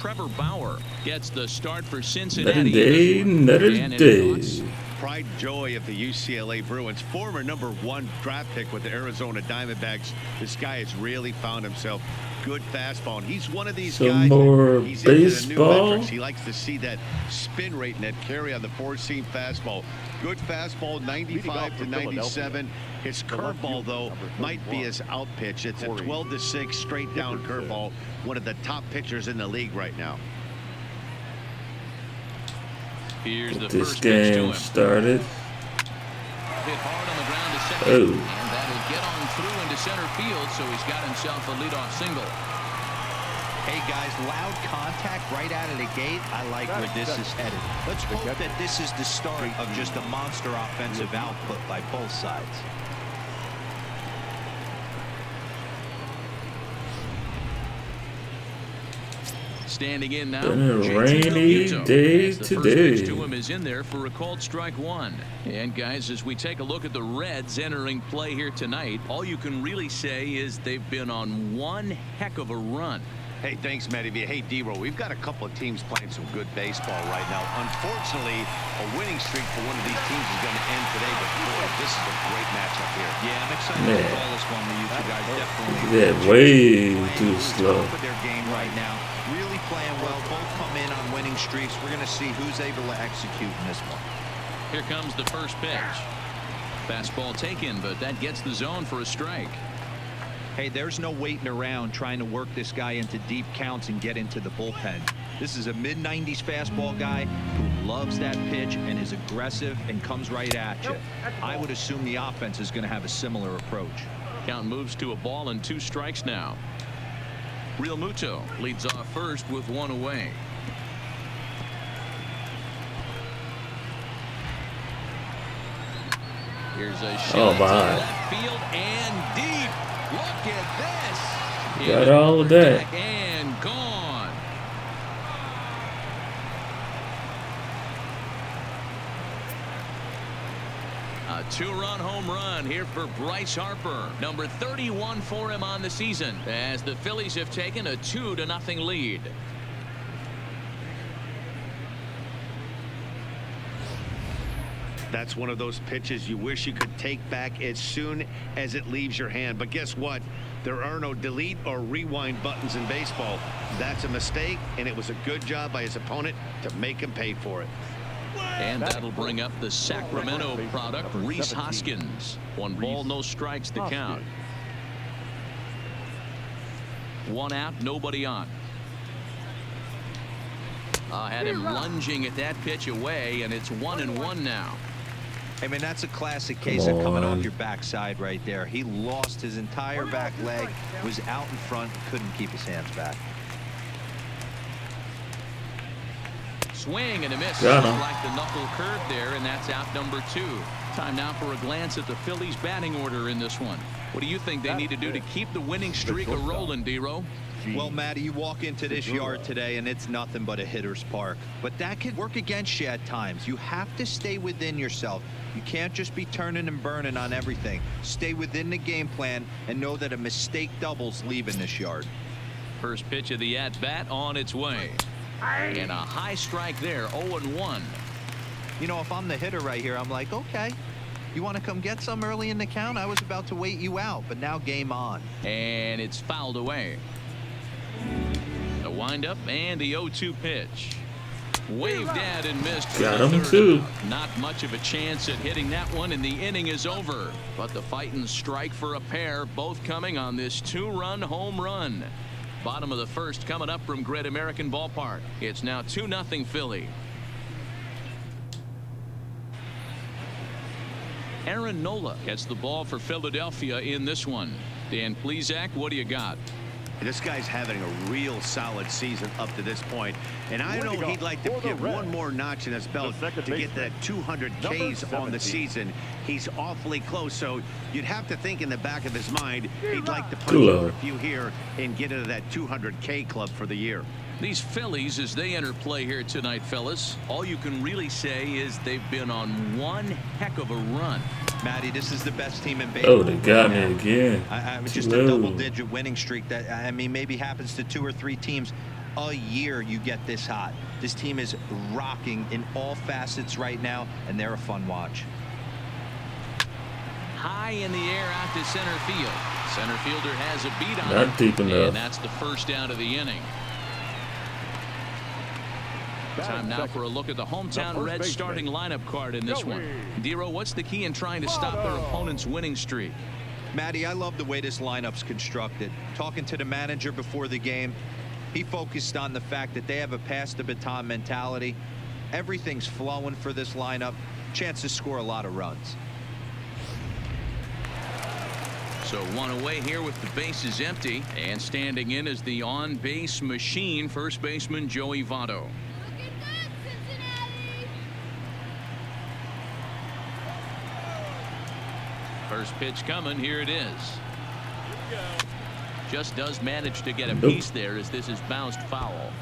Trevor Bauer gets the start for Cincinnati. Another day. Pride and joy of the UCLA Bruins, former #1 draft pick with the Arizona Diamondbacks. This guy has really found himself. Good fastball, and he's one of these guys. More he's baseball. He likes to see that spin rate and that carry on the four-seam fastball. Good fastball, 95 to 97. His curveball, though, might be his out pitch. It's a 12-6 straight down curveball. One of the top pitchers in the league right now. Here's the This first pitch to game him. started. Hit hard on the ground to second, Oh. and that'll get on through into center field, so he's got himself a leadoff single. Hey guys, loud contact right out of the gate. I like where this is headed. Let's hope that this is the start of just a monster offensive output by both sides. Standing in now, Been a JT rainy Realmuto, day as the first today. pitch to him is in there for a called strike one. And guys, as we take a look at the Reds entering play here tonight, all you can really say is they've been on one heck of a run. Hey, thanks, Matty V. Hey, D-Roll, we've got a couple of teams playing some good baseball right now. Unfortunately, a winning streak for one of these teams is going to end today, but boy, this is a great matchup here. Yeah, I'm excited to call this one where you two guys definitely. Yeah, way too slow. Top of their game right now, really playing well. Both come in on winning streaks. We're going to see who's able to execute in this one. Here comes the first pitch. Fastball taken, but that gets the zone for a strike. Hey, there's no waiting around trying to work this guy into deep counts and get into the bullpen. This is a mid-90s fastball guy who loves that pitch and is aggressive and comes right at you. I would assume the offense is going to have a similar approach. Count moves to a ball and 2 strikes now. Realmuto leads off first with 1 away. Here's a shot to left field and deep. Look at this. Got all of that. And gone. A 2-run home run here for Bryce Harper. Number 31 for him on the season, as the Phillies have taken a 2-0 lead. That's one of those pitches you wish you could take back as soon as it leaves your hand. But guess what? There are no delete or rewind buttons in baseball. That's a mistake, and it was a good job by his opponent to make him pay for it. And that'll bring up the Sacramento product, Rhys Hoskins. 1 ball, no strikes to count. 1 out, nobody on. Had him lunging at that pitch away, and it's 1-1 now. I mean, that's a classic case of coming off your backside right there. He lost his entire back leg, was out in front, couldn't keep his hands back. Swing and a miss. Got him. Like the knuckle curve there, and that's out number 2. Time now for a glance at the Phillies batting order in this one. What do you think they need to do to keep the winning streak a-rolling, D-Row? Well, Matty, you walk into this yard today and it's nothing but a hitter's park. But that could work against you at times. You have to stay within yourself. You can't just be turning and burning on everything. Stay within the game plan and know that a mistake doubles leaving this yard. First pitch of the at-bat on its way. And a high strike there, 0-1. You know, if I'm the hitter right here, I'm like, okay, you want to come get some early in the count? I was about to wait you out, but now game on. And it's fouled away. The windup and the 0-2 pitch. Waved at and missed. Got him too. Not much of a chance at hitting that one, and the inning is over. But the fighting strike for a pair, both coming on this 2-run home run. Bottom of the first coming up from Great American Ballpark. It's now 2-0 Philly. Aaron Nola gets the ball for Philadelphia in this one. Dan Plesac, what do you got? This guy's having a real solid season up to this point, and I know he'd like to get one more notch in his belt to get that 200 Ks on the season. He's awfully close, so you'd have to think in the back of his mind he'd like to punch out a few here and get into that 200K club for the year. These Phillies, as they enter play here tonight, fellas, all you can really say is they've been on one heck of a run. Matty, this is the best team in baseball. Oh, they got me again. Just a double-digit winning streak that, I mean, maybe happens to 2 or 3 teams. a year you get this hot. This team is rocking in all facets right now, and they're a fun watch. High in the air out to center field. Center fielder has a beat on Not it, deep enough. and that's the first out of the inning. Time now for a look at the hometown Reds starting lineup card in this one. Dero, what's the key in trying to stop their opponent's winning streak? Matty, I love the way this lineup's constructed. Talking to the manager before the game, he focused on the fact that they have a pass the baton mentality. Everything's flowing for this lineup. Chance to score a lot of runs. So one away here with the bases empty, and standing in is the on-base machine, first baseman Joey Votto. First pitch coming. Here it is. Just does manage to get a piece there as this is bounced foul.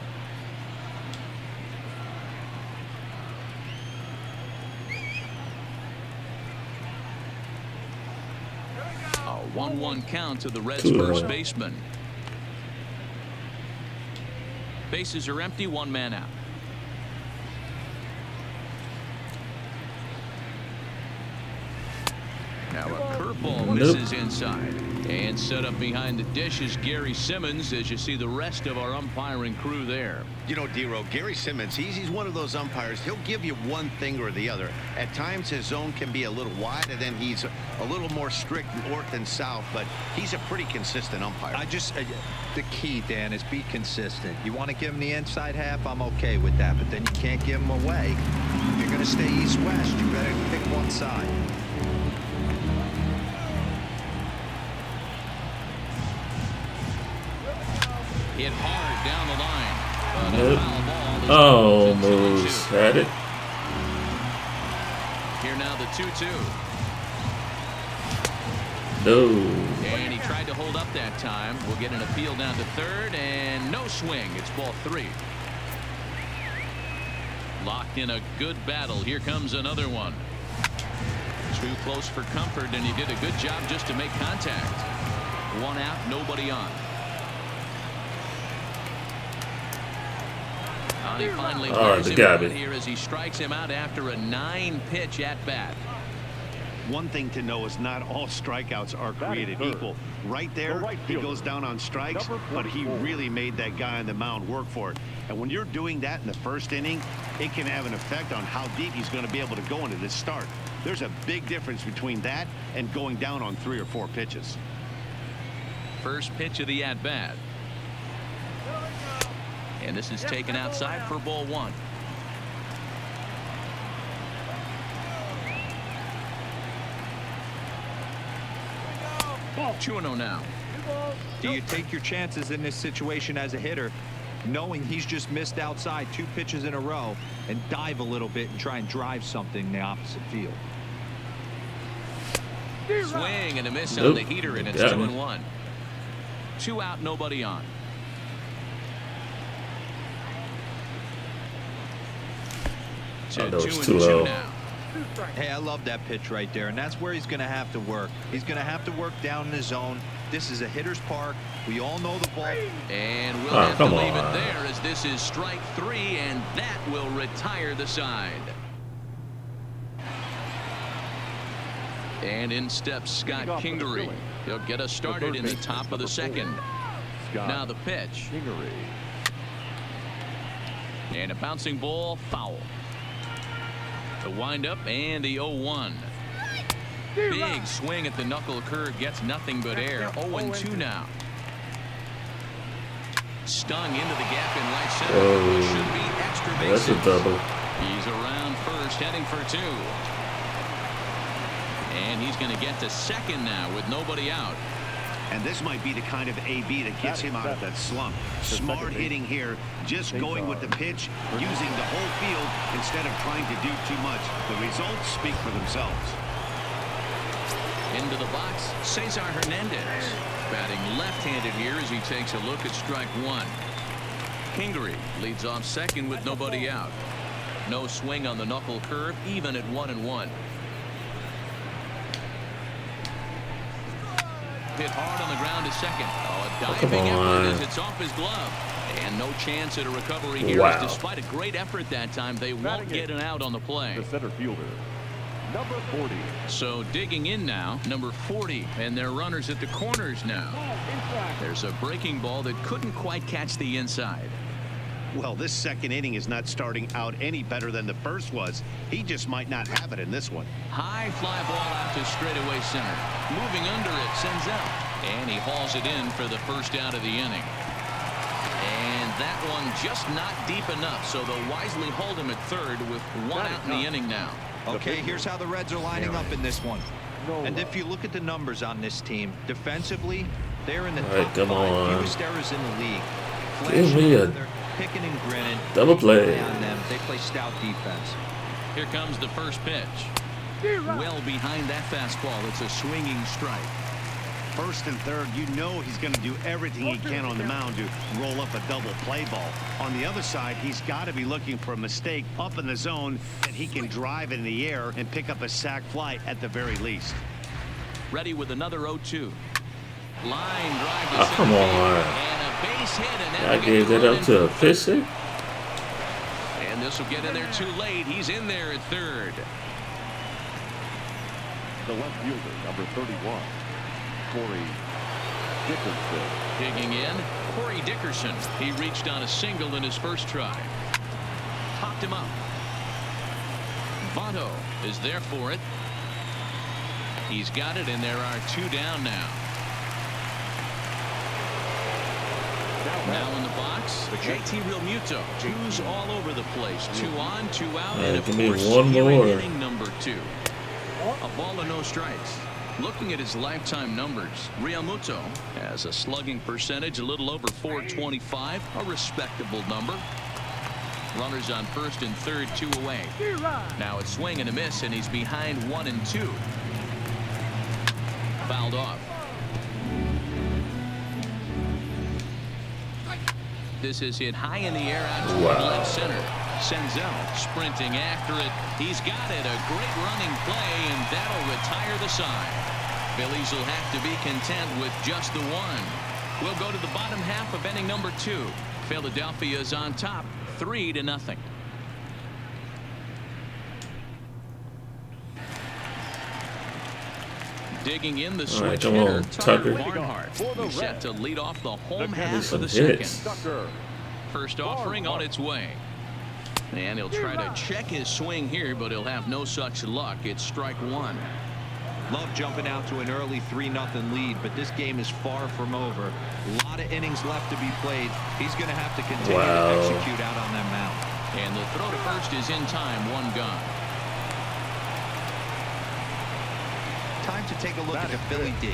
A 1-1 count to the Reds' first baseman. Bases are empty, one man out. Now a curveball misses inside. And set up behind the dish is Gary Simmons, as you see the rest of our umpiring crew there. You know, Dero, Gary Simmons, he's one of those umpires. He'll give you one thing or the other. At times his zone can be a little wide, and then he's a little more strict north and south, but he's a pretty consistent umpire. The key, Dan, is be consistent. You want to give him the inside half, I'm okay with that, but then you can't give him away. If you're going to stay east-west, you better pick one side. Hit hard down the line. But a foul ball is Almost had it. Here now the 2-2. No. And he tried to hold up that time. We'll get an appeal down to third, and no swing. It's ball 3. Locked in a good battle. Here comes another one. Too close for comfort, and he did a good job just to make contact. One out, nobody on. He finally clears him out here as he strikes him out after a 9-pitch at bat. One thing to know is not all strikeouts are created equal. Right there, he goes down on strikes, but he really made that guy on the mound work for it. And when you're doing that in the first inning, it can have an effect on how deep he's going to be able to go into this start. There's a big difference between that and going down on 3 or 4 pitches. First pitch of the at-bat. And this is taken outside for ball 1. Ball 2-0 now. Do you take your chances in this situation as a hitter, knowing he's just missed outside 2 pitches in a row, and dive a little bit and try and drive something in the opposite field? Swing and a miss on the heater, and it's 2-1. 2 out, nobody on. To 2-2 now. Hey, I love that pitch right there, and that's where he's going to have to work. He's going to have to work down in his zone. This is a hitter's park. We all know the ball. And we'll have to leave it there, as this is strike 3, and that will retire the side. And in steps Scott Kingery. He'll get us started in the top of the second. Now the pitch. And a bouncing ball, foul. The windup and the 0-1. Big swing at the knuckle curve, gets nothing but air. 0-2 now. Stung into the gap in right center. Should be extra bases. That's a double. He's around first, heading for 2. And he's going to get to second now with nobody out. And this might be the kind of AB that gets him out of that slump. Smart hitting here, just going with the pitch, using the whole field instead of trying to do too much. The results speak for themselves. Into the box, Cesar Hernandez. Batting left-handed here as he takes a look at strike 1. Kingery leads off second with nobody out. No swing on the knuckle curve, even at 1-1. Hit hard on the ground to second. Oh, a diving effort as it's off his glove. And no chance at a recovery here. Wow. Despite a great effort that time, they won't get an out on the play. The center fielder, number 40. So digging in now, number 40, and their runners at the corners now. There's a breaking ball that couldn't quite catch the inside. Well, this second inning is not starting out any better than the first was. He just might not have it in this one. High fly ball out to straightaway center. Moving under it, Senzel. And he hauls it in for the first out of the inning. And that one just not deep enough, so they'll wisely hold him at third with one out in the inning now. Okay, here's how the Reds are lining up in this one. And if you look at the numbers on this team, defensively, they're in the top 5 fewest errors in the league. Give me a picking and grinning. double play. On them. They play stout defense. Here comes the first pitch. Well behind that fastball. It's a swinging strike. First and third, you know he's going to do everything he can on the mound to roll up a double play ball. On the other side, he's got to be looking for a mistake up in the zone that he can drive in the air and pick up a sac fly at the very least. Ready with another 0-2. Line drive to Oh, come center on. field, and a base hit, and I gave that up to a pitcher. And this will get in there too late. He's in there at third. The left fielder, number 31, Corey Dickerson. Digging in, Corey Dickerson. He reached on a single in his first try. Popped him up. Votto is there for it. He's got it, and there are 2 down now. Now in the box, JT Realmuto. 2's all over the place. 2 on, 2 out, and of give me course, one here in more. inning number 2. A ball and no strikes. Looking at his lifetime numbers, Realmuto has a slugging percentage a little over .425, a respectable number. Runners on first and third, 2 away. Now it's swing and a miss, and he's behind 1 and 2. Fouled off. This is hit high in the air out to left center. Senzel sprinting after it. He's got it. A great running play, and that'll retire the side. Phillies will have to be content with just the 1. We'll go to the bottom half of inning number 2. Philadelphia's on top, 3-0. Digging in the switch hitter, Tucker Barnhart. He's set to lead off the home half of the second. First offering on its way. And he'll try to check his swing here, but he'll have no such luck. It's strike 1. Love jumping out to an early 3-0 lead, but this game is far from over. A lot of innings left to be played. He's going to have to continue to execute out on that mound. And the throw to first is in time. 1 gone. Time to take a look at the Philly D.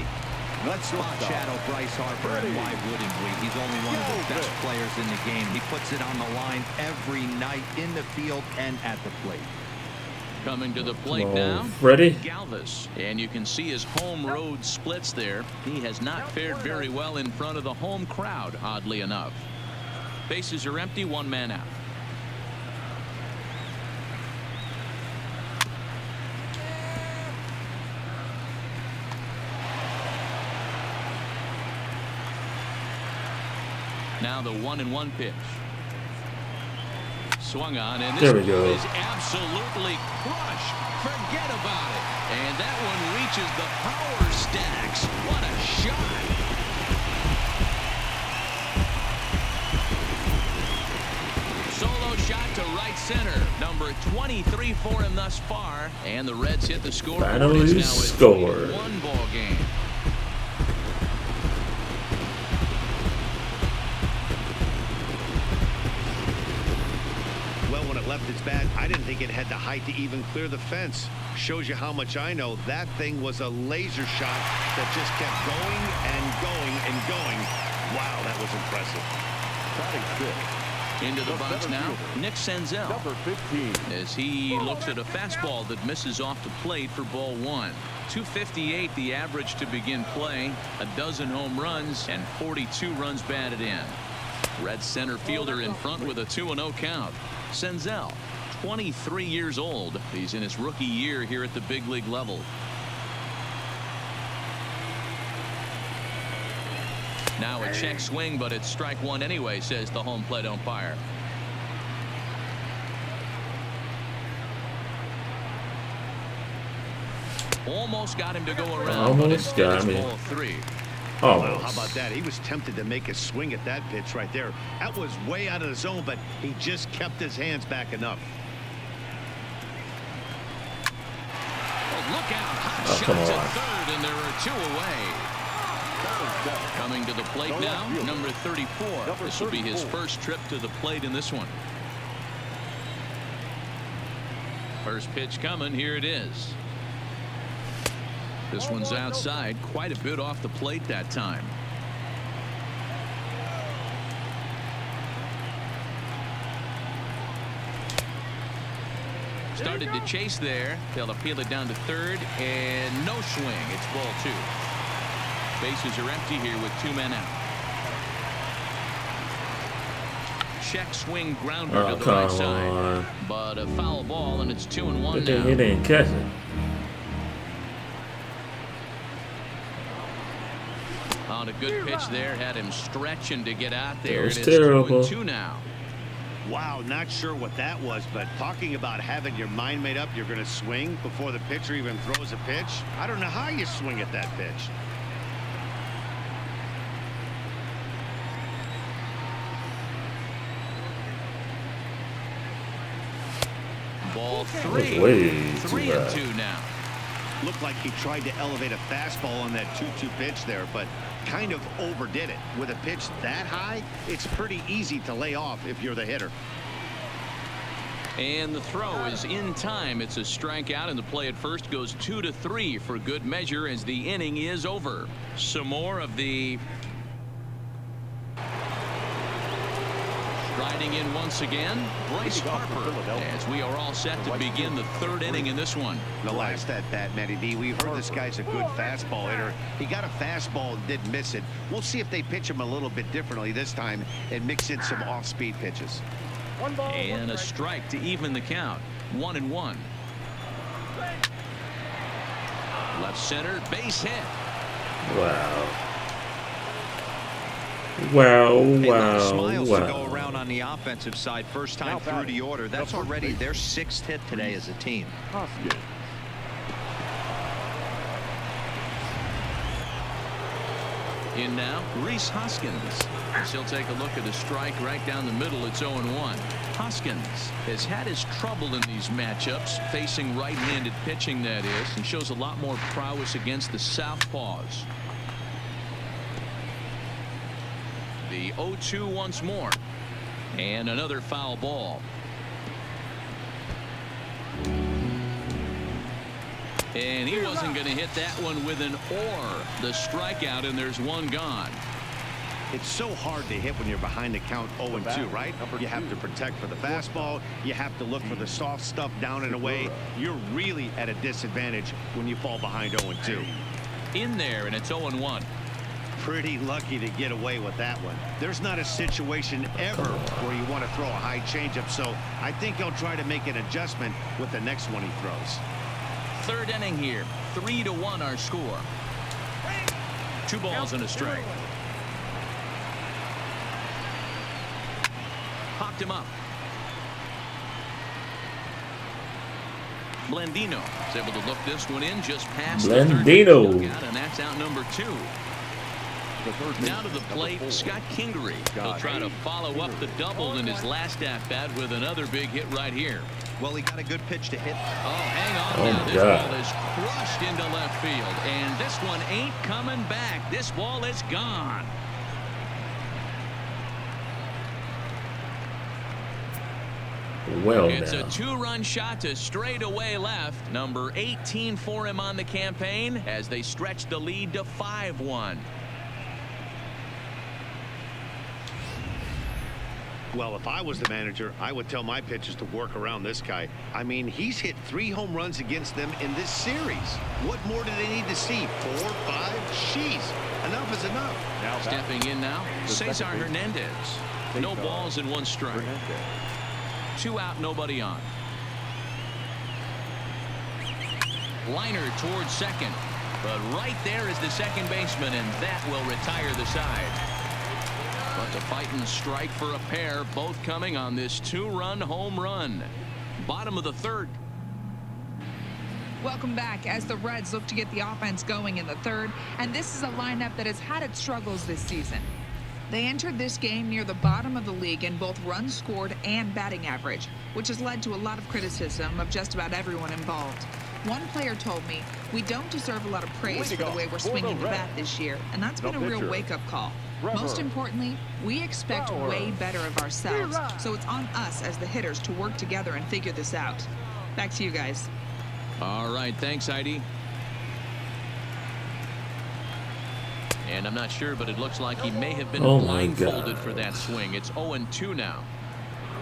Let's spot shadow Bryce Harper, and why wouldn't we? He's only one of the best players in the game. He puts it on the line every night in the field and at the plate. Coming to the plate now, Freddie Galvis, and you can see his home road splits there. He has not fared very well in front of the home crowd, oddly enough. Bases are empty, 1 man out. Now the 1-1 pitch. Swung on, and this is absolutely crushed. Forget about it. And that one reaches the power stacks. What a shot. Solo shot to right center. Number 23 for him thus far. And the Reds hit the scoreboard. Finally scored. 1 ball game. Left its bat. I didn't think it had the height to even clear the fence. Shows you how much I know. That thing was a laser shot that just kept going and going and going. Wow, that was impressive. Into the box now, Nick Senzel. Number 15. As he looks at a fastball that misses off the plate for ball 1. 258 the average to begin play. A dozen home runs and 42 runs batted in. Red center fielder in front with a 2-0 count. Senzel, 23 years old. He's in his rookie year here at the big league level. Now a check swing, but it's strike one anyway, says the home plate umpire. Almost got him to go around. Almost got me. Ball three. Oh, Wow, how about that? He was tempted to make a swing at that pitch right there. That was way out of the zone, but he just kept his hands back enough. Oh, look out. Hot come shot to on. third, and there are two away. Coming to the plate now, number 34. This will be his first trip to the plate in this one. First pitch coming. Here it is. This one's outside, quite a bit off the plate that time. Started to chase there. They'll appeal it down to third, and no swing. It's ball two. Bases are empty here with two men out. Check swing grounder to the right side, but a foul ball, and it's 2-1 now. He didn't catch it. On a good pitch there, had him stretching to get out there. That was It's terrible. 2-2 now. Wow, not sure what that was, but talking about having your mind made up, you're going to swing before the pitcher even throws a pitch. I don't know how you swing at that pitch. Ball That three. was way too 3-2 high. now. Looked like he tried to elevate a fastball on that 2-2 pitch there, but kind of overdid it. With a pitch that high, it's pretty easy to lay off if you're the hitter. And the throw is in time. It's a strikeout, and the play at first goes 2-3 for good measure as the inning is over. Some more of the riding in once again, Bryce Harper, as we are all set to begin the third inning in this one. The last at bat, Matty D, we heard this guy's a good fastball hitter. He got a fastball and didn't miss it. We'll see if they pitch him a little bit differently this time and mix in some off-speed pitches. And a strike to even the count. 1-1. Left center, base hit. Wow. Wow, wow, Smiles to go wow. around on the offensive side. First time through the order. That's already their sixth hit today as a team. Hoskins. In now, Rhys Hoskins. As he'll take a look at a strike right down the middle. It's 0-1. Hoskins has had his trouble in these matchups, facing right-handed pitching, that is, and shows a lot more prowess against the southpaws. The 0-2 once more, and another foul ball. And he wasn't going to hit that one with an or. The strikeout, and there's one gone. It's so hard to hit when you're behind the count 0-2, right? You have to protect for the fastball. You have to look for the soft stuff down and away. You're really at a disadvantage when you fall behind 0-2. In there, and it's 0-1. Pretty lucky to get away with that one. There's not a situation ever where you want to throw a high changeup, so I think he'll try to make an adjustment with the next one he throws. Third inning here. 3-1 our score. 2 balls and a strike. Popped him up. Blandino is able to look this one in just past the third Blandino. dugout, and that's out number 2. Now to the plate, Scott Kingery. He'll try to follow up the double in his last at-bat with another big hit right here. Well, he got a good pitch to hit. Oh, hang on Oh, now. my This God. ball is crushed into left field, and this one ain't coming back. This ball is gone. Well, It's now. a 2-run shot to straightaway left. Number 18 for him on the campaign as they stretch the lead to 5-1. Well, if I was the manager, I would tell my pitchers to work around this guy. I mean, he's hit 3 home runs against them in this series. What more do they need to see? 4, 5? Jeez, enough is enough. Now Stepping in now, Cesar Hernandez. No balls and 1 strike. 2 out, nobody on. Liner towards second. But right there is the second baseman, and that will retire the side. But the fighting strike for a pair, both coming on this 2-run home run. Bottom of the third. Welcome back as the Reds look to get the offense going in the third, and this is a lineup that has had its struggles this season. They entered this game near the bottom of the league in both runs scored and batting average, which has led to a lot of criticism of just about everyone involved. One player told me, "We don't deserve a lot of praise for the way we're swinging the bat this year," and that's been a real wake-up call. Most importantly, we expect way better of ourselves, so it's on us as the hitters to work together and figure this out. Back to you guys. All right, thanks, Heidi. And I'm not sure, but it looks like he may have been blindfolded for that swing. It's 0-2 now.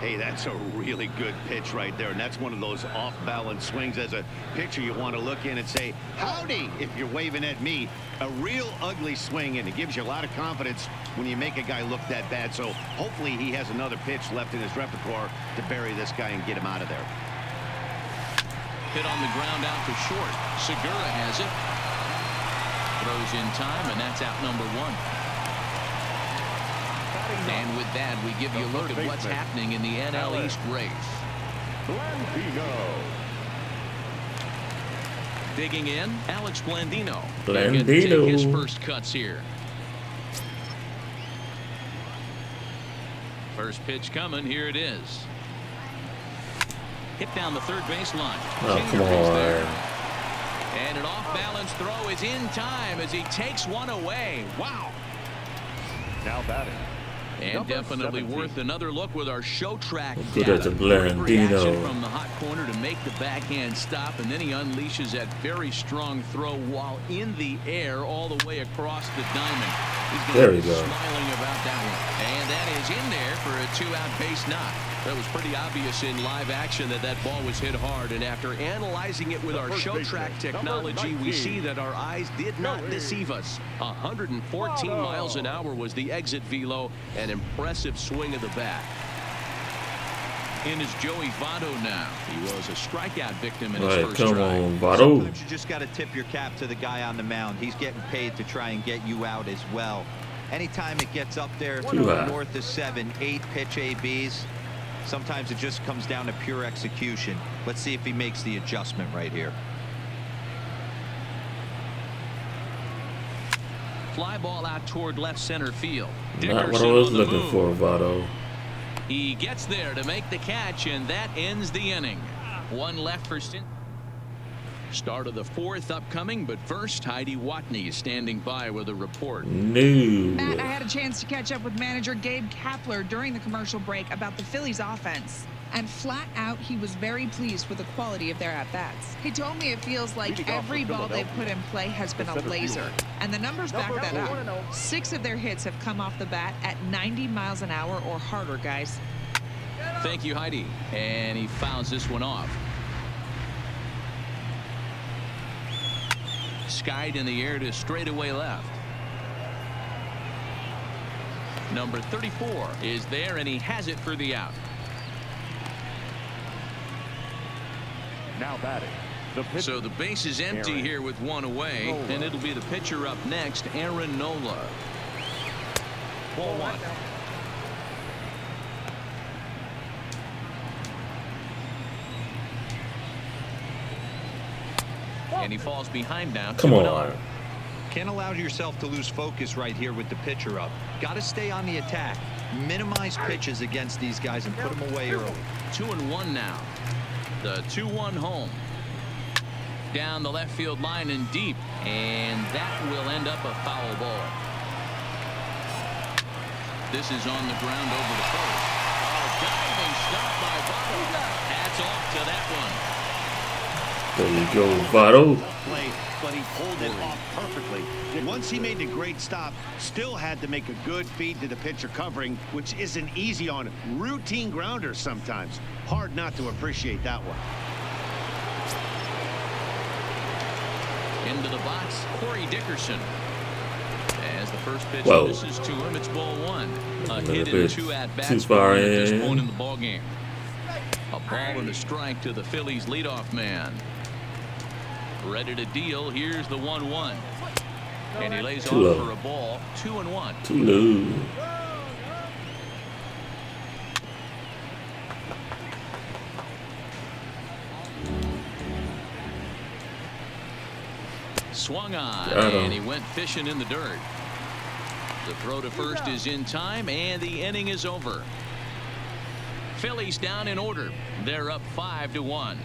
Hey, that's a really good pitch right there, and that's one of those off-balance swings. As a pitcher, you want to look in and say, howdy, if you're waving at me. A real ugly swing, and it gives you a lot of confidence when you make a guy look that bad. So hopefully he has another pitch left in his repertoire to bury this guy and get him out of there. Hit on the ground out to short. Segura has it. Throws in time, and that's out number 1. And with that, we give you a look at what's happening in the NL East race. Digging in, Alex Blandino. He'll get to take his first cuts here. First pitch coming. Here it is. Hit down the third baseline. Oh, come on. And an off-balance throw is in time as he takes one away. Wow. Now batting. And definitely 17. worth another look with our show track Good data. as a Quick reaction Blandino. from the hot corner to make the backhand stop, and then he unleashes that very strong throw while in the air all the way across the diamond. He's There going we to be go. smiling about that one. And that is in there for a 2-out base knock. That was pretty obvious in live action that that ball was hit hard, and after analyzing it with our show track technology, we see that our eyes did not deceive us. 114 miles an hour was the exit velo, an impressive swing of the bat. In is Joey Votto now. He was a strikeout victim in his first Come drive. on, Votto. Sometimes you just got to tip your cap to the guy on the mound. He's getting paid to try and get you out as well. Anytime it gets up there north of 7, 8 pitch ABs, sometimes it just comes down to pure execution. Let's see if he makes the adjustment right here. Fly ball out toward left center field. Not what I Dickerson was on the looking move. for, Votto. He gets there to make the catch, and that ends the inning. One left for Sin. Start of the fourth upcoming, but first, Heidi Watney standing by with a report. Matt, I had a chance to catch up with manager Gabe Kapler during the commercial break about the Phillies offense. And flat out, he was very pleased with the quality of their at-bats. He told me it feels like every ball they've put in play has been a laser. And the numbers back that up. 6 of their hits have come off the bat at 90 miles an hour or harder, guys. Thank you, Heidi. And he fouls this one off. Skied in the air to straightaway left. Number 34 is there, and he has it for the out. Now batting. So the base is empty here with one away, and it'll be the pitcher up next, Aaron Nola. Ball 1. And he falls behind now. Come 2-0. on. Can't allow yourself to lose focus right here with the pitcher up. Got to stay on the attack. Minimize pitches against these guys and put them away early. 2-1 now. The 2-1 home. Down the left field line and deep. And that will end up a foul ball. This is on the ground over the first. Oh, diving stop by Votto. Hats off to that one. There you go, Votto. Play, but he pulled it off perfectly. Once he made the great stop, still had to make a good feed to the pitcher covering, which isn't easy on routine grounders sometimes. Hard not to appreciate that one. Into the box, Corey Dickerson. As the first pitch Whoa. misses to him, it's ball 1. A little hit in bit 2 at-bats too far at this in. point in the ballgame. A ball and a strike to the Phillies leadoff man. Ready to deal. Here's the 1-1. And he lays Too off low. for a ball. 2-1. Too low. Swung on, Got him. and he went fishing in the dirt. The throw to first is in time, and the inning is over. Phillies down in order. They're up 5-1.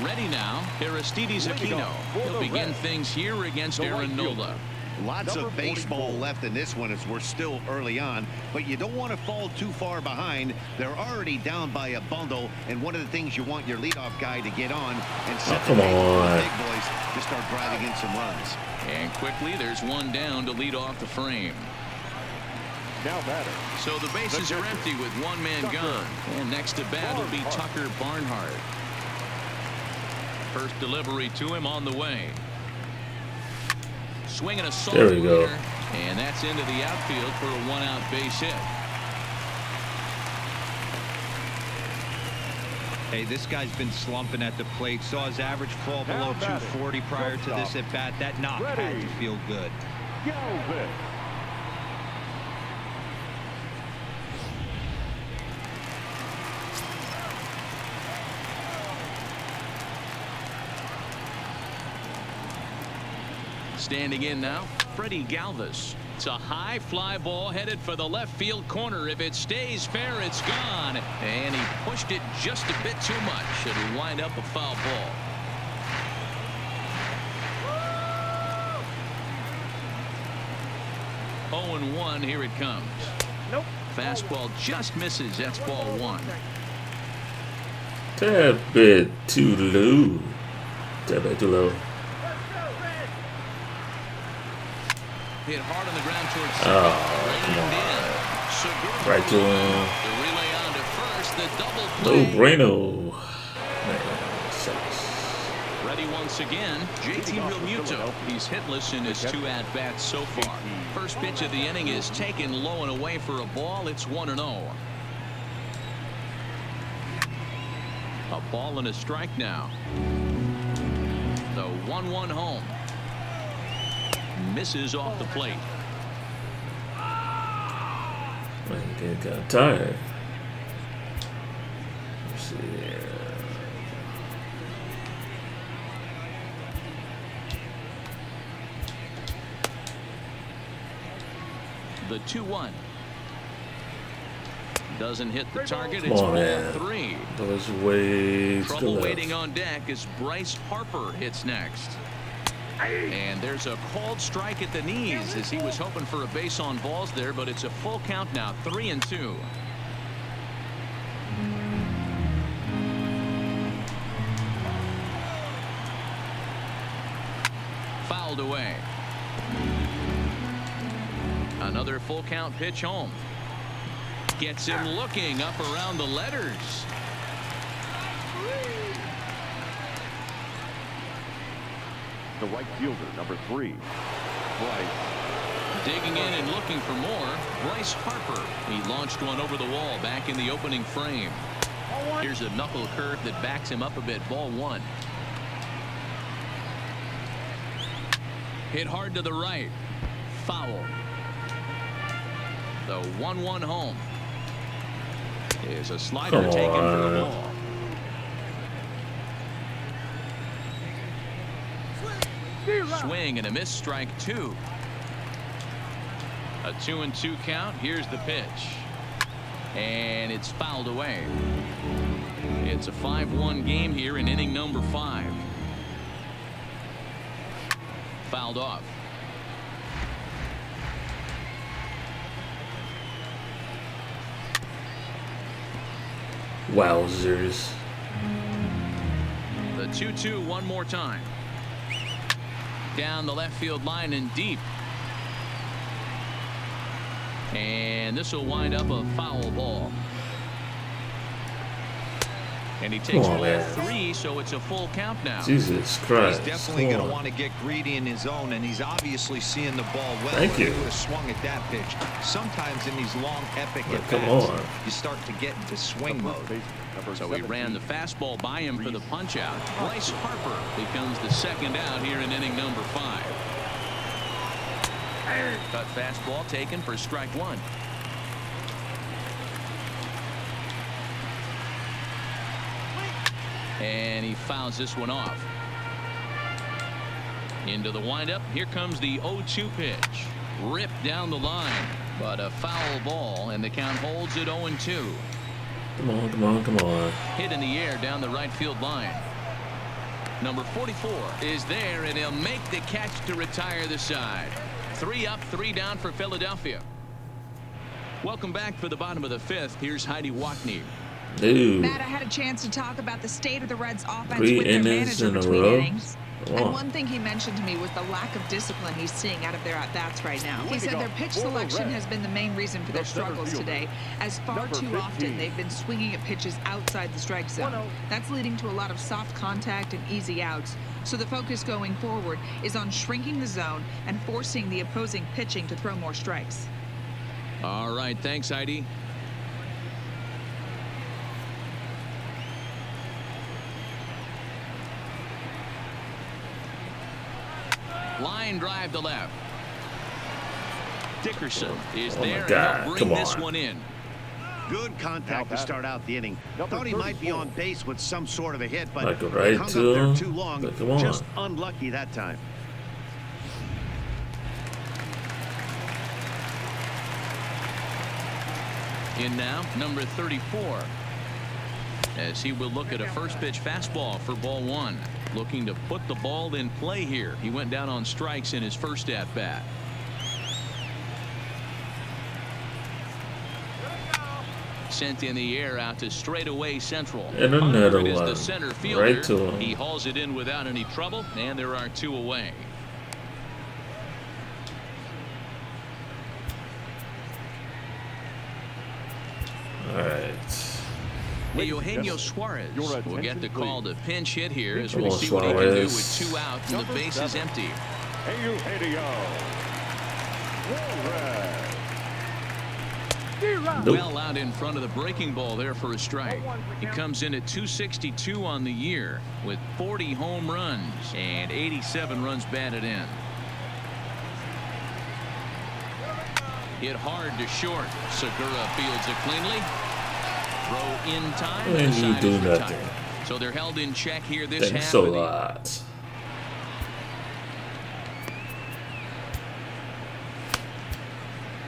Ready now, Aristides Aquino. He'll begin things here against Aaron Nola. Lots of baseball left in this one as we're still early on, but you don't want to fall too far behind. They're already down by a bundle, and one of the things you want your leadoff guy to get on and set the come table for on. the big boys to start driving in some runs. And quickly, there's one down to lead off the frame. Now batter. So the bases are empty with one man gone. And next to bat will be Tucker Barnhart. First delivery to him on the way. Swinging a soft There we go. liner, and that's into the outfield for a one-out base hit. Hey, this guy's been slumping at the plate. Saw his average fall below 240 prior to this at bat. That knock had to feel good. Galvin. Standing in now, Freddie Galvis. It's a high fly ball headed for the left field corner. If it stays fair, it's gone. And he pushed it just a bit too much. It'll wind up a foul ball. Oh, and 1. Here it comes. Nope. Fastball just misses. That's ball 1. Tad bit too low. Tad bit too low. Hit hard on the ground towards Oh, second. come on. Right to him. The relay on to first. The double No play. braino. Man, sucks. Ready once again, JT Realmuto. He's hitless in his 2 at-bats so far. First pitch of the inning is taken low and away for a ball. It's 1-0. A ball and a strike now. The 1-1 home. Misses off the plate. Man, getting kind of tired. Let's see here. The 2-1. Doesn't hit the target. Come It's on, ball man. 3. That was way to the Trouble left. waiting on deck as Bryce Harper hits next. And there's a called strike at the knees as he was hoping for a base on balls there, but it's a full count now, 3-2. Fouled away. Another full count pitch home. Gets him looking up around the letters. The right fielder, number 3. Bryce. Digging in and looking for more, Bryce Harper. He launched one over the wall back in the opening frame. Here's a knuckle curve that backs him up a bit. Ball 1. Hit hard to the right. Foul. The 1-1 home. Is a slider Come taken for the on. ball. Swing and a miss, strike 2. A 2-2 count. Here's the pitch. And it's fouled away. It's a 5-1 game here in inning number 5. Fouled off. Wowzers. The 2-2 one more time. Down the left field line and deep. And this will wind up a foul ball. And he takes Come on, ball man. 3, so it's a full count now. Jesus Christ. He's definitely Come going to on. want to get greedy in his zone, and he's obviously seeing the ball well. Thank you. He would have swung at that pitch. Sometimes in these long, epic Well, at come bats, on. you start to get into swing mode. So he ran the fastball by him for the punch out. Bryce Harper becomes the second out here in inning number 5. Cut fastball taken for strike 1. And he fouls this one off. Into the windup. Here comes the 0-2 pitch. Ripped down the line, but a foul ball, and the count holds at 0-2. Come on, come on, come on. Hit in the air down the right field line. Number 44 is there, and he'll make the catch to retire the side. 3 up, 3 down for Philadelphia. Welcome back for the bottom of the 5th. Here's Heidi Watney. Dude. Matt, I had a chance to talk about the state of the Reds offense 3 with their innings manager in a between row. innings. Come And on. one thing he mentioned to me was the lack of discipline he's seeing out of their at-bats right now. He said their pitch selection has been the main reason for their struggles today, as far too often they've been swinging at pitches outside the strike zone. That's leading to a lot of soft contact and easy outs. So the focus going forward is on shrinking the zone and forcing the opposing pitching to throw more strikes. All right, thanks, Heidi. Line drive to left. Dickerson is Oh my there, and God, he'll come bring this on. one in. Good contact to start out the inning. Thought he might be on base with some sort of a hit, but Like he right hung up to there him. too long. But come on. Just unlucky that time. In now, number 34. As he will look at a first pitch fastball for ball 1. Looking to put the ball in play here. He went down on strikes in his first at bat. Sent in the air out to straightaway central. And another It is one. the center fielder. Right to him. He hauls it in without any trouble, and there are 2 away. All right. Eugenio Suarez will get the call to pinch hit here as Come we on, see what he can do Suarez. with 2 outs and the base is empty. Eugenio Suarez. Nope. Well out in front of the breaking ball there for a strike. He comes in at 262 on the year with 40 home runs and 87 runs batted in. Hit hard to short. Segura fields it cleanly. Throw in time. And the you side do is retired. nothing. So they're held in check here this Thanks half a of the lot.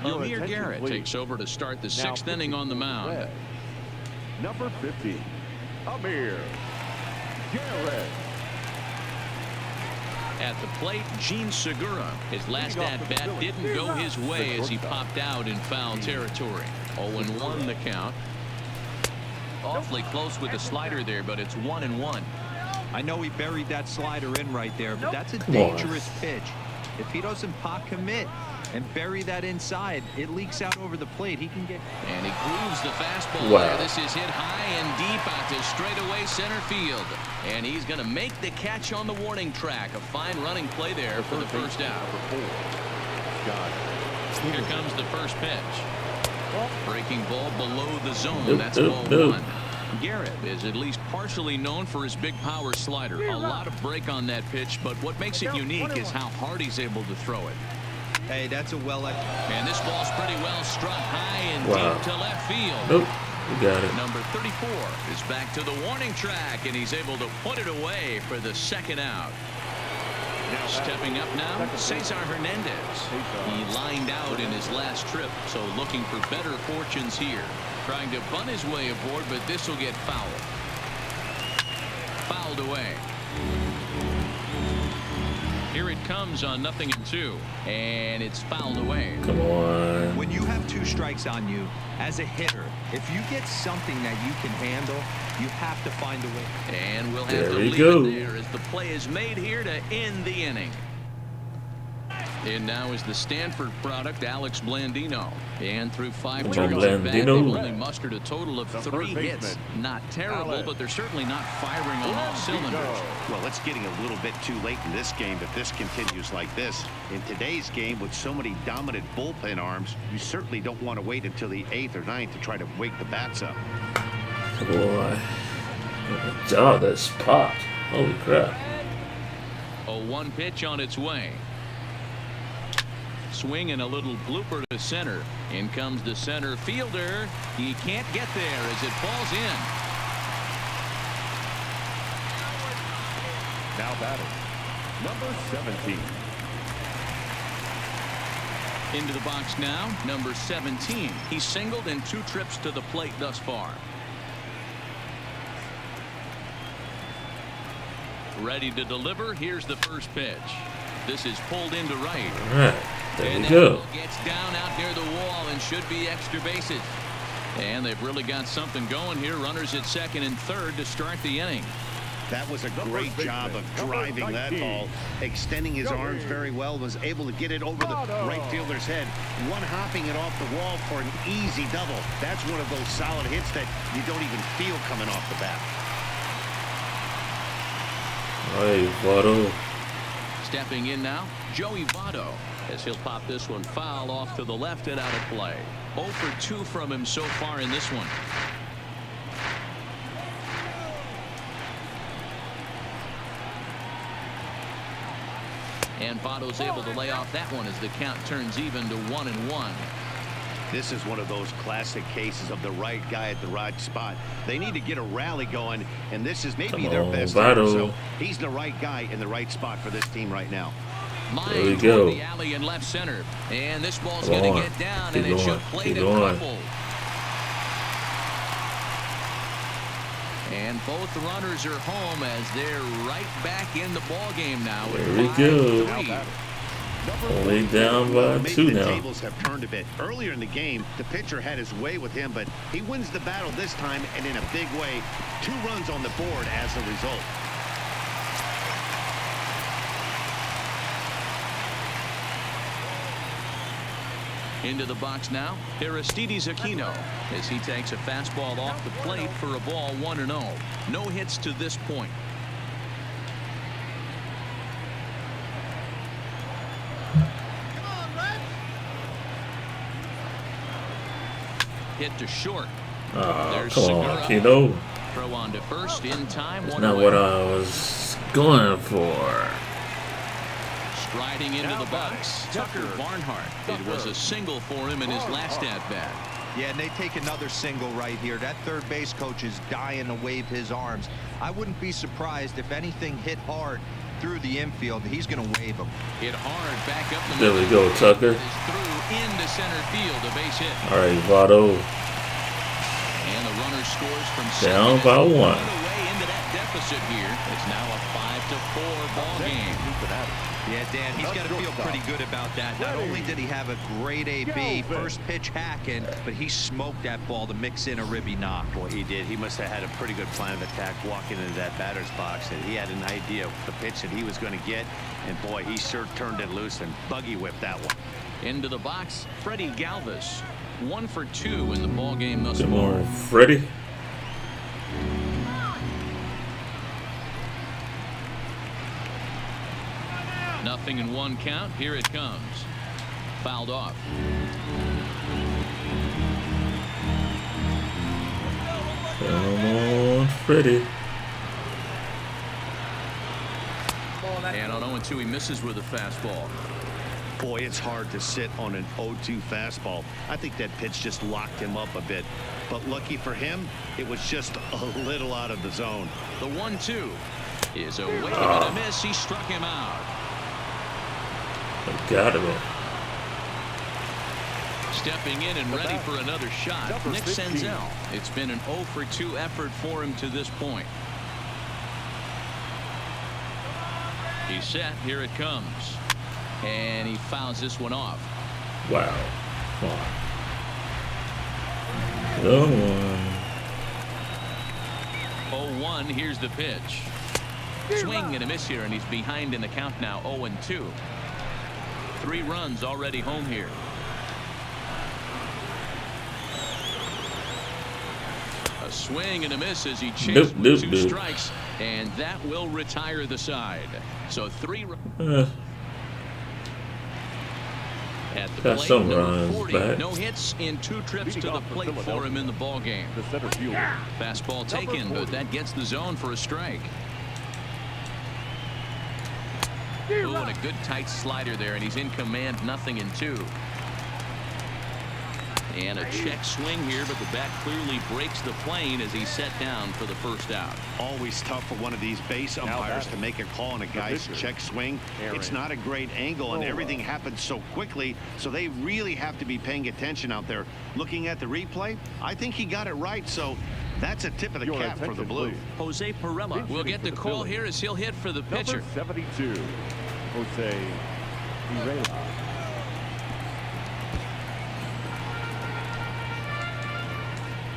Amir Garrett takes over to start the 6th inning on the mound. Number 50, Amir Garrett. At the plate, Gene Segura. His last at-bat didn't go his way as he popped out in foul territory. 0-1 the count. Awfully close with the slider there, but it's 1-1. I know he buried that slider in right there, but that's a Come on. dangerous pitch. If he doesn't pot commit and bury that inside, it leaks out over the plate. He can get. And he grooves the fastball Wow. there. This is hit high and deep out to straightaway center field. And he's going to make the catch on the warning track. A fine running play there for the first out. Here comes the first pitch. Breaking ball below the zone. Nope, That's nope, ball nope. 1. Garrett is at least partially known for his big power slider. A lot of break on that pitch, but what makes it unique is how hard he's able to throw it. Hey, that's a well. And this ball's pretty well struck high and Wow. deep to left field. Nope. We got it. Number 34 is back to the warning track, and he's able to put it away for the second out. Stepping up now, Cesar Hernandez. He lined out in his last trip, so looking for better fortunes here. Trying to bunt his way aboard, but this will get fouled. Fouled away. Here it comes on 0-2, and it's fouled away. Come on. When you have 2 strikes on you as a hitter, if you get something that you can handle, you have to find a way. And we'll have There to we leave go. it there as the play is made here to end the inning. And now is the Stanford product, Alex Blandino. And through 5 Come turns on, at bat, they've Blandino. only mustered a total of The 3 third hits. baseman, Not terrible, Alex but they're certainly not firing on all cylinders. Well, it's getting a little bit too late in this game if this continues like this. In today's game, with so many dominant bullpen arms, you certainly don't want to wait until the 8th or 9th to try to wake the bats up. Boy. Good job, that spot. Holy crap. A 1 pitch on its way. Swing and a little blooper to center. In comes the center fielder. He can't get there as it falls in. Now batting, number 17. Into the box now, number 17. He's singled in 2 trips to the plate thus far. Ready to deliver. Here's the first pitch. This is pulled into right. All right. There And we that go. ball gets down out near the wall and should be extra bases. And they've really got something going here. Runners at second and third to start the inning. That was a great job of driving that ball, extending his arms very well, was able to get it over the right fielder's head, one-hopping it off the wall for an easy double. That's one of those solid hits that you don't even feel coming off the bat. Hey, Votto. Stepping in now, Joey Votto, as he'll pop this one foul off to the left and out of play. 0 for 2 from him so far in this one. And Votto's able to lay off that one as the count turns even to 1-1. This is one of those classic cases of the right guy at the right spot. They need to get a rally going, and this is maybe Come their on, best Votto. ever. So he's the right guy in the right spot for this team right now. There we Line go. toward the alley in left center. And this ball's Come going to on. get down, Keep and it should going. plate Keep a going. couple. And both runners are home as they're right back in the ball game now. There we go. 5-3. Only down by Maybe 2 the now. tables have turned a bit. Earlier in the game, the pitcher had his way with him, but he wins the battle this time, and in a big way. 2 runs on the board as a result. Into the box now, Aristides Aquino, as he takes a fastball off the plate for a ball 1-0. No hits to this point. Hit to short. Oh, There's come on, Segura. Aquino. Throw on to first in time. That's 1 not away. what I was going for. Striding into Now the box, batting, Tucker Barnhart. It was a single for him in his last at-bat. Yeah, and they take another single right here. That third base coach is dying to wave his arms. I wouldn't be surprised if anything hit hard through the infield. He's going to wave them. Hit hard back up the There middle. we go, Tucker. It is through into center field, a base hit. All right, Votto. And the runner scores from Down second. by 1. Right away into that deficit here. It's now a 5-4 ball game. Yeah, Dan, he's got to feel pretty good about that. Not only did he have a great AB, first pitch hacking, but he smoked that ball to mix in a ribby knock. Boy, he did. He must have had a pretty good plan of attack walking into that batter's box, and he had an idea of the pitch that he was going to get. And boy, he sure turned it loose and buggy whipped that one. Into the box, Freddie Galvis. 1 for 2 in the ball game thus Good far. morning, Freddie. Nothing in 1 count. Here it comes. Fouled off. Come on, Freddie. And on 0-2, he misses with a fastball. Boy, it's hard to sit on an 0-2 fastball. I think that pitch just locked him up a bit. But lucky for him, it was just a little out of the zone. The 1-2 is a wave and a miss. He struck him out. I got him. Stepping in and ready for another shot, Number Nick 15. Senzel. It's been an 0 for 2 effort for him to this point. He's set. Here it comes. And he fouls this one off. Wow. Come on. Come on. 0-1. Here's the pitch. Swing and a miss here, and he's behind in the count now. 0-2. 3 runs already home here. A swing and a miss as he chased with 2 strikes, and that will retire the side. So 3 at the plate, number 40. No hits in 2 trips to the plate for him in the ball game. The center fielder. Fastball taken, but that gets the zone for a strike. Oh, and a good tight slider there, and he's in command, 0-2. And a check swing here, but the bat clearly breaks the plane as he's set down for the first out. Always tough for one of these base umpires to make a call on a guy's check swing. It's not a great angle, and everything happens so quickly, so they really have to be paying attention out there. Looking at the replay, I think he got it right, so that's a tip of the cap for the Blue. Jose Perella will get the call here as he'll hit for the pitcher. Number 72, Jose Perella.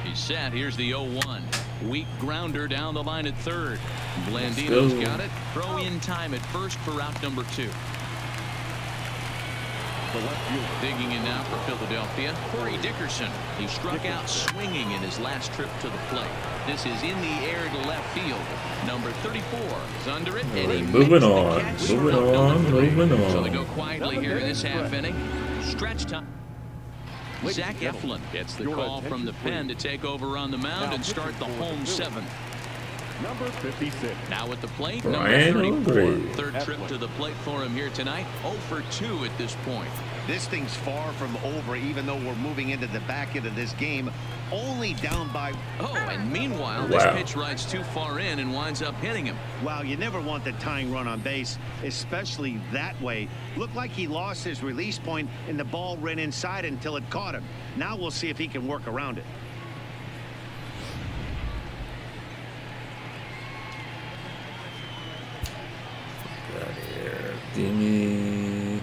He's set. Here's the 0-1. Weak grounder down the line at third. Blandino's got it. Throw in time at first for out number 2. Digging in now for Philadelphia, Corey Dickerson. He struck out swinging in his last trip to the plate. This is in the air to left field. Number 34 is under it. And he moving on. So they go quietly here in this half inning. Stretch time. Zach Eflin gets the call from the pen to take over on the mound and start the home 7th. Number 56. Now at the plate, number 34. Third trip to the plate for him here tonight. 0 for 2 at this point. This thing's far from over, even though we're moving into the back end of this game. Only down by... Oh, and meanwhile, this pitch rides too far in and winds up hitting him. Wow, you never want the tying run on base, especially that way. Looked like he lost his release point, and the ball ran inside until it caught him. Now we'll see if he can work around it. Give me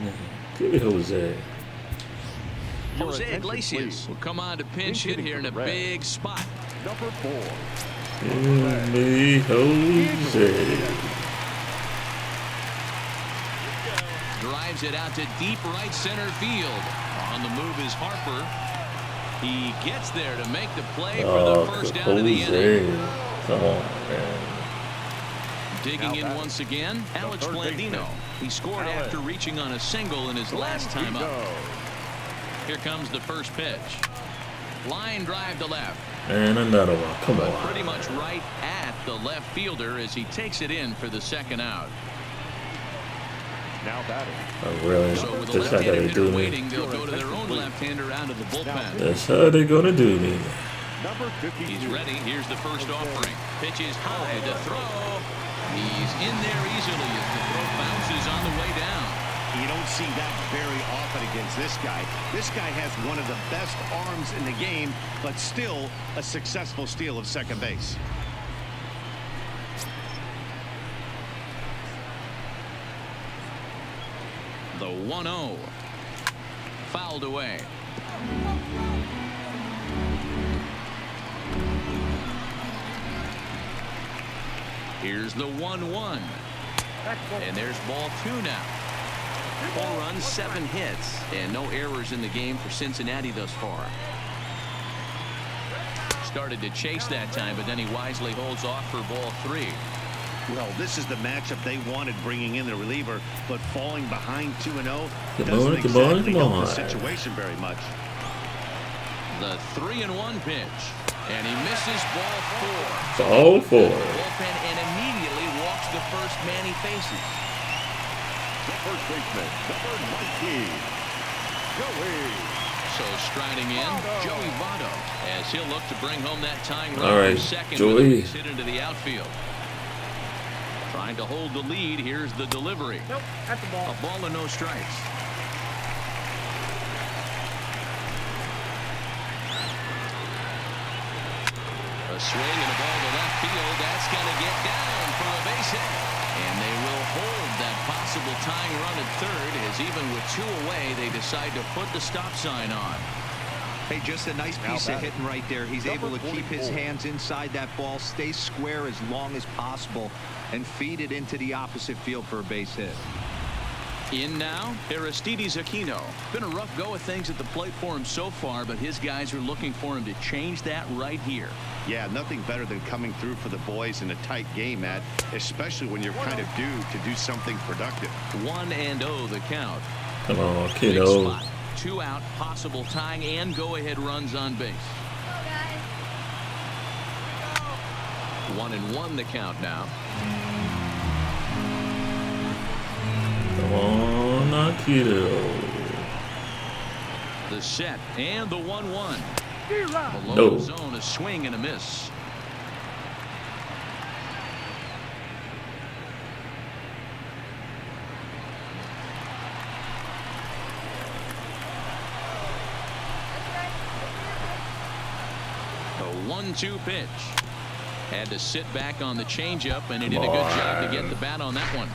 Jose. Jose Iglesias will come on to pinch hit here in a big spot. Number 4. Give me Jose. Drives it out to deep right center field. On the move is Harper. He gets there to make the play for the first down of the inning. Come on, man. Digging in once again, Alex Blandino. He scored after reaching on a single in his last time up. Here comes the first pitch. Line drive to left. And another one. Come on. Pretty much right at the left fielder as he takes it in for the second out. Now batting. Oh, really? So with the left-handed hitter waiting, they'll go to their own left-hander out of the bullpen. That's how they're gonna do me. Number 52. He's ready. Here's the first offering. Pitch is high to throw. He's in there easily as the throw bounces on the way down. You don't see that very often against this guy. This guy has one of the best arms in the game, but still a successful steal of second base. The 1-0. Fouled away. Here's the 1-1. And there's ball 2 now. 4 runs, 7 hits, and no errors in the game for Cincinnati thus far. Started to chase that time, but then he wisely holds off for ball 3. Well, this is the matchup they wanted, bringing in the reliever, but falling behind 2-0 doesn't exactly help the situation very much. The 3-1 pitch, and he misses ball 4. Ball 4. Bullpen and immediately walks the first man he faces. The first baseman, number 19, Joey. So striding in, Joey Votto, as he'll look to bring home that tying run. All right, second Joey. with a base hit into the outfield. Trying to hold the lead. Here's the delivery. Nope, at the ball. A ball and no strikes. A swing and a ball to left field. That's going to get down for a base hit. And they will hold that possible tying run at third as even with 2 away, they decide to put the stop sign on. Hey, just a nice piece of hitting right there. He's able to keep his hands inside that ball, stay square as long as possible, and feed it into the opposite field for a base hit. In now, Aristides Aquino. Been a rough go of things at the plate for him so far, but his guys are looking for him to change that right here. Yeah, nothing better than coming through for the boys in a tight game, Matt, especially when you're kind of due to do something productive. 1-0 the count. Come on, Big kiddo. spot. 2 out, possible tying and go-ahead runs on base. 1-1 the count now. Come on, now, kiddo. The set and the 1-1. Below No. the zone, a swing and a miss. The 1-2 pitch. Had to sit back on the changeup, and he did a good job to get the bat on that one.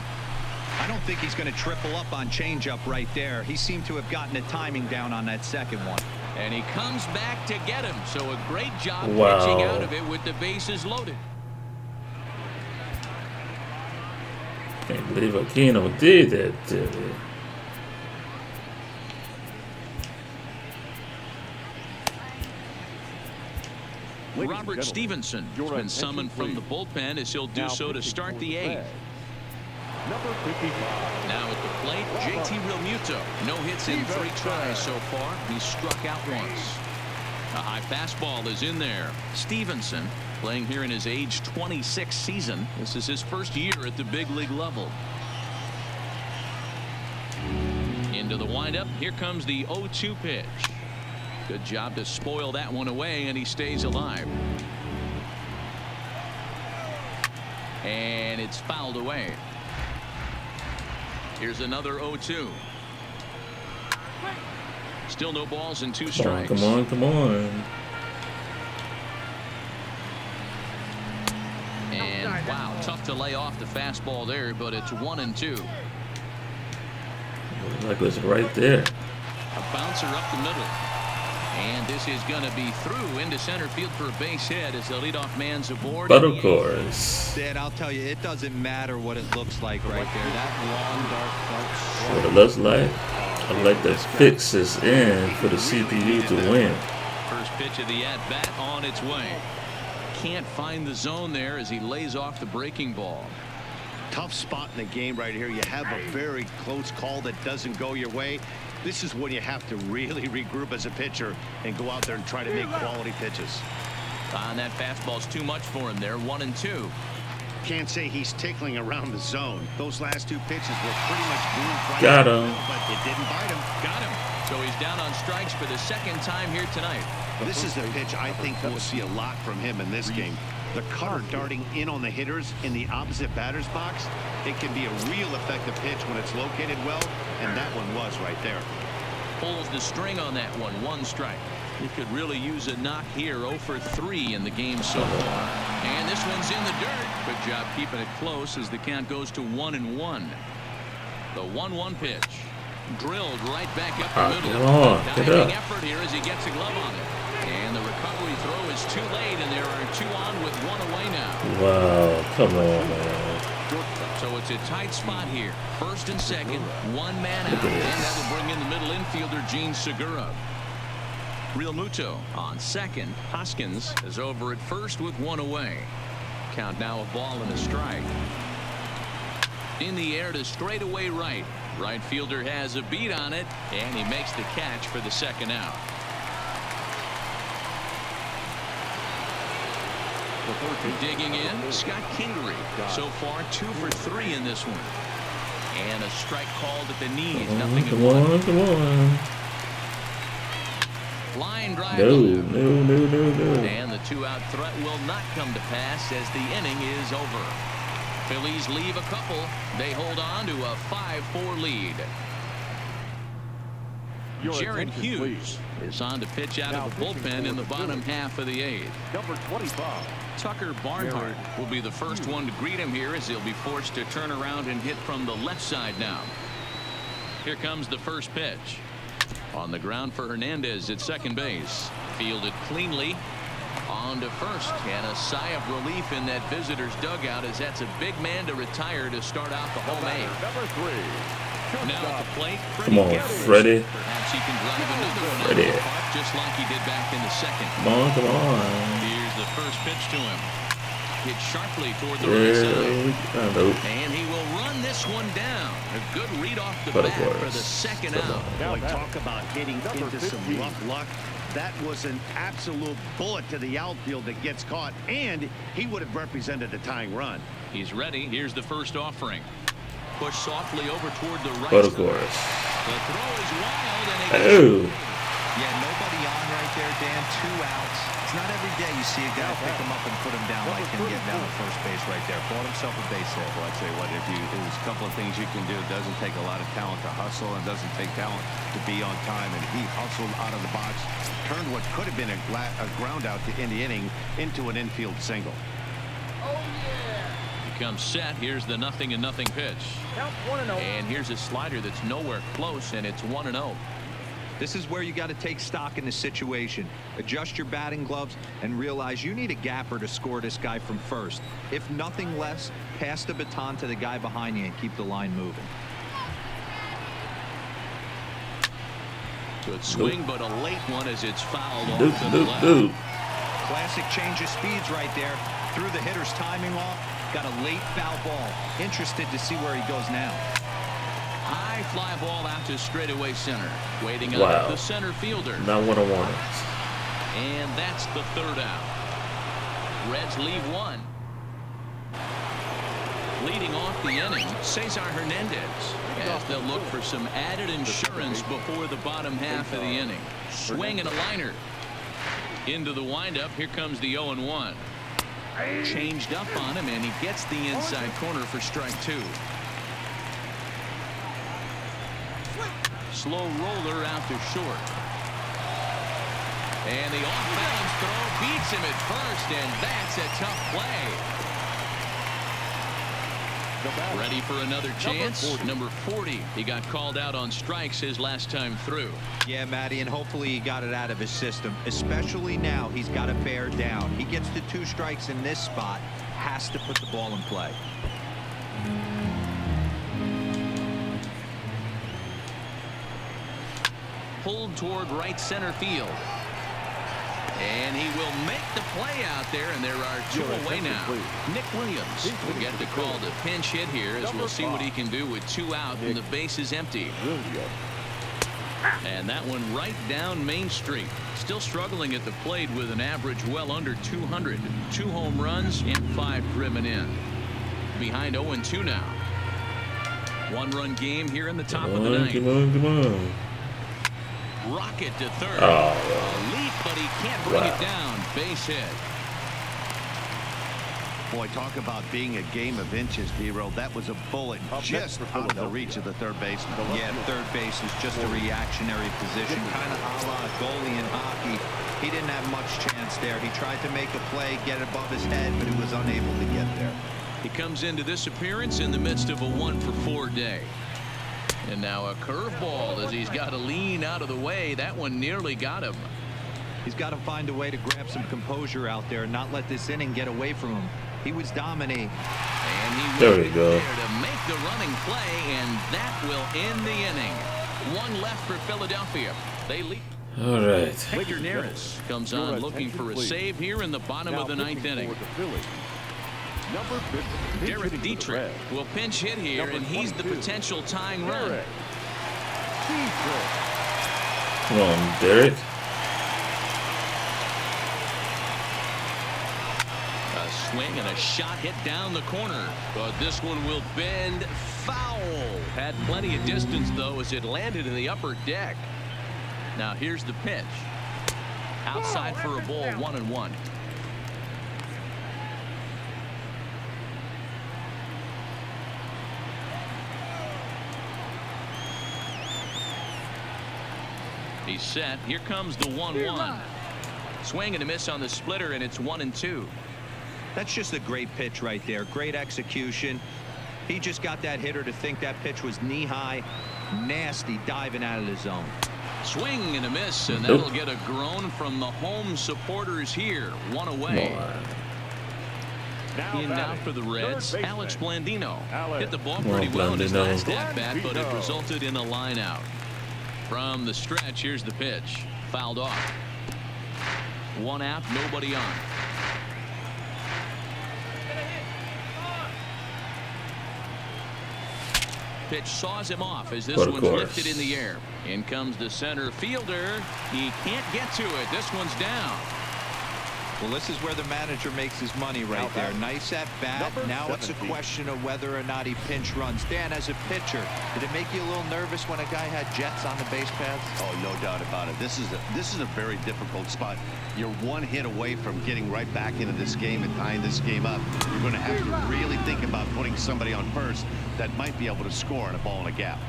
I don't think he's going to triple up on changeup right there. He seemed to have gotten the timing down on that second one. And he comes back to get him. So a great job Wow. pitching out of it with the bases loaded. Can't believe Aquino did that to me. Robert Stevenson has been summoned from the bullpen as he'll do so to start the 8th. Number 55. Now at the plate, JT Realmuto. No hits in 3 tries so far. He's struck out once. A high fastball is in there. Stevenson playing here in his age 26 season. This is his first year at the big league level. Into the windup. Here comes the 0-2 pitch. Good job to spoil that one away, and he stays alive. And it's fouled away. Here's another 0-2. Still no balls and 2 strikes. Come on, come on. And wow, tough to lay off the fastball there, but it's 1-2. Like it's right there. A bouncer up the middle. And this is going to be through into center field for a base hit as the leadoff man's aboard. But of course, Dad, I'll tell you, it doesn't matter what it looks like right there. That long, dark what it looks like, I'd like to fix this in for the CPU to win. First pitch of the at-bat on its way. Can't find the zone there as he lays off the breaking ball. Tough spot in the game right here. You have a very close call that doesn't go your way. This is when you have to really regroup as a pitcher and go out there and try to make quality pitches. And that fastball's too much for him there. 1-2. Can't say he's tickling around the zone. Those last 2 pitches were pretty much moved right Got out, him. but it didn't bite him. Got him. So he's down on strikes for the 2nd time here tonight. This is a pitch I think we'll see a lot from him in this game. The cutter darting in on the hitters in the opposite batter's box. It can be a real effective pitch when it's located well, and that one was right there. Pulls the string on that one. 1 strike. He could really use a knock here. 0 for 3 in the game so far. And this one's in the dirt. Good job keeping it close as the count goes to 1-1. The 1-1 pitch. Drilled right back up the middle. Come on, get Diving up. effort here as he gets a glove on it. And the recovery throw is too late, and there are 2 on with 1 away now. Wow, come on, man. So it's a tight spot here. 1st and 2nd, 1 man out, and that'll bring in the middle infielder Gene Segura. Realmuto on 2nd. Hoskins is over at 1st with 1 away. Count now a ball and a strike. In the air to straightaway right. Right fielder has a beat on it, and he makes the catch for the 2nd out. Digging in, Scott Kingery. So far 2 for 3 in this one. And a strike called at the knees. Nothing Come on, come on. Line drive. No, no, no, no, no. And the 2-out threat will not come to pass as the inning is over. Phillies leave a couple. They hold on to a 5-4 lead. Jared Hughes is on to pitch out of the bullpen in the bottom half of the 8th. Number 25. Tucker Barnhart will be the first one to greet him here as he'll be forced to turn around and hit from the left side now. Here comes the first pitch. On the ground for Hernandez at 2nd base. Fielded cleanly. On to 1st, and a sigh of relief in that visitor's dugout as that's a big man to retire to start out the home 8th. Number 3. Now at the plate, Come on, Freddie. Perhaps he can drive another one out of Freddie. the park, just like he did back in the second. Come on, come on. Here's the first pitch to him. Hit sharply toward the right side. And he will run this one down. A good read off the bat for the second out. Boy, talk about hitting into some rough luck. That was an absolute bullet to the outfield that gets caught, and he would have represented the tying run. He's ready. Here's the first offering. Push softly over toward the right. But of course. The throw is wild, and it Yeah, nobody on right there, Dan. 2 outs. It's not every day you see a guy pick him up and put him down like him getting down to first base right there. Bought himself a base hit. Well, I'd say what if you, there's a couple of things you can do. It doesn't take a lot of talent to hustle, and doesn't take talent to be on time. And he hustled out of the box, turned what could have been a ground out to end the inning into an infield single. He comes set. Here's the 0-0 pitch. And here's a slider that's nowhere close, and it's 1-0. This is where you got to take stock in the situation. Adjust your batting gloves and realize you need a gapper to score this guy from first. If nothing less, pass the baton to the guy behind you and keep the line moving. Good swing, but a late one as it's fouled off to the left. Classic change of speeds right there. Threw the hitter's timing off. Got a late foul ball. Interested to see where he goes now. High fly ball out to straightaway center. Waiting Wow. up the center fielder. Not what I wanted. And that's the third out. Reds leave one. Leading off the inning, Cesar Hernandez, as they'll look for some added insurance before the bottom half of the inning. Swing and a liner. Into the windup. Here comes the 0-1. Changed up on him, and he gets the inside corner for strike 2. Slow roller out to short. And the off-balance throw beats him at first, and that's a tough play. Ready for another chance. Number 40. He got called out on strikes his last time through. Yeah, Matty, and hopefully he got it out of his system. Especially now, he's got to bear down. He gets the 2 strikes in this spot. Has to put the ball in play. Pulled toward right center field. And he will make the play out there, and there are 2 away now. Nick Williams will get the call to pinch hit here, as we'll see what he can do with 2 out and the base is empty. And that one right down Main Street. Still struggling at the plate with an average well under 200. 2 home runs and 5 driven in. Behind 0-2 now. 1-run game here in the top of the 9th. Come on, come on. Rocket to third. Oh. A leap, but he can't bring it down. Base hit. Boy, talk about being a game of inches, D-Roll. That was a bullet just out of the reach of the third baseman. Yeah, third base is just a reactionary position, kind of a la goalie in hockey. He didn't have much chance there. He tried to make a play, get it above his head, but he was unable to get there. He comes into this appearance in the midst of a 1-for-4 day. And now a curveball as he's got to lean out of the way. That one nearly got him. He's got to find a way to grab some composure out there and not let this inning get away from him. He was dominating. And he There will we go. there to make the running play, and that will end the inning. 1 left for Philadelphia. They lead. All right. Hector Neris comes on looking for a save here in the bottom of the 9th inning. Derek Dietrich will pinch hit here, and he's the potential tying run. Come on, Derek. A swing and a shot hit down the corner, but this one will bend foul. Had plenty of distance, though, as it landed in the upper deck. Now here's the pitch. Outside for a ball, 1-1. He's set. Here comes the 1-1. Swing and a miss on the splitter, and it's 1-2. That's just a great pitch right there. Great execution. He just got that hitter to think that pitch was knee-high. Nasty diving out of the zone. Swing and a miss, and that'll get a groan from the home supporters here. 1 away. In now for the Reds, Alex Blandino. Hit the ball Come on, pretty well in his Blandino. last at-bat, but it resulted in a line out. From the stretch, here's the pitch. Fouled off. 1 out, nobody on. Pitch saws him off as this But of one's course. lifted in the air. In comes the center fielder. He can't get to it. This one's down. Well, this is where the manager makes his money right there. Nice at bat. Now it's a question of whether or not he pinch runs. Dan, as a pitcher, did it make you a little nervous when a guy had jets on the base paths? Oh, no doubt about it. This is a very difficult spot. You're 1 hit away from getting right back into this game and tying this game up. You're going to have to really think about putting somebody on first that might be able to score on a ball in a gap.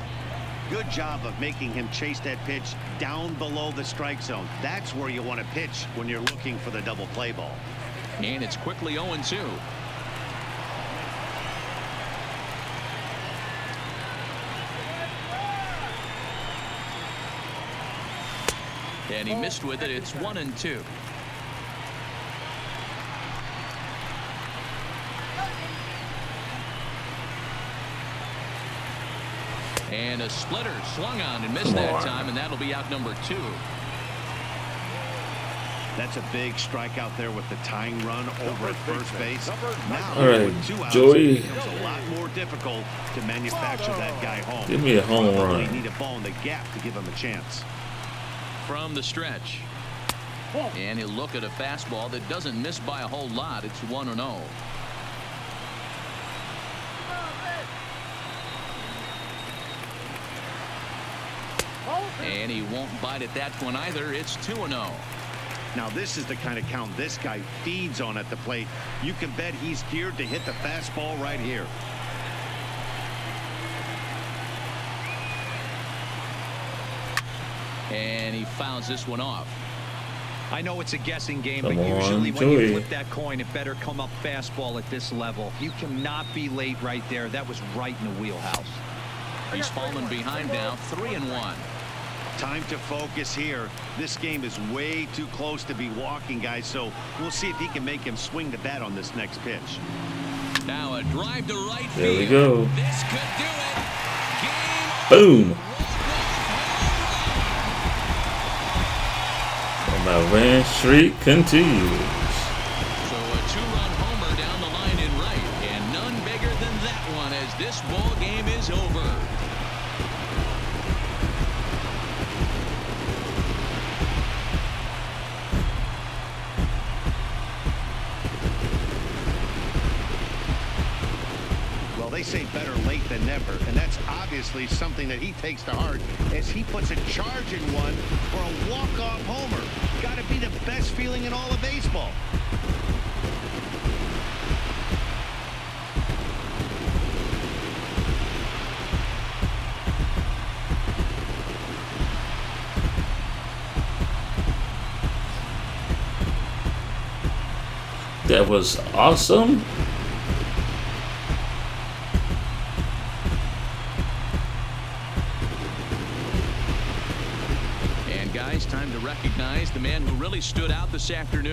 Good job of making him chase that pitch down below the strike zone. That's where you want to pitch when you're looking for the double play ball. And it's quickly 0-2. And he missed with it. It's 1-2. And a splitter swung on and missed that time, and that'll be out number 2. That's a big strikeout there with the tying run over at first base. Now, All right, with 2 outs, Joey. it becomes a lot more difficult to manufacture that guy home. Give me a home Probably run. need a ball in the gap to give him a chance. From the stretch. And he'll look at a fastball that doesn't miss by a whole lot. It's 1-0. And he won't bite at that one either. It's 2-0. Now, this is the kind of count this guy feeds on at the plate. You can bet he's geared to hit the fastball right here. And he fouls this one off. I know it's a guessing game, Come but usually on, when you Joey. flip that coin, it better come up fastball at this level. You cannot be late right there. That was right in the wheelhouse. He's fallen behind now, 3-1. Time to focus here. This game is way too close to be walking, guys, so we'll see if he can make him swing the bat on this next pitch. Now a drive to right field. There we go. This could do it. Game Boom. And my win streak continues. So a 2-run homer down the line in right, and none bigger than that one as this ball game is over. Well, they say better late than never, and that's obviously something that he takes to heart as he puts a charge in one for a walk-off homer. Got to be the best feeling in all of baseball. That was awesome. And guys, time to recognize the man who really stood out this afternoon.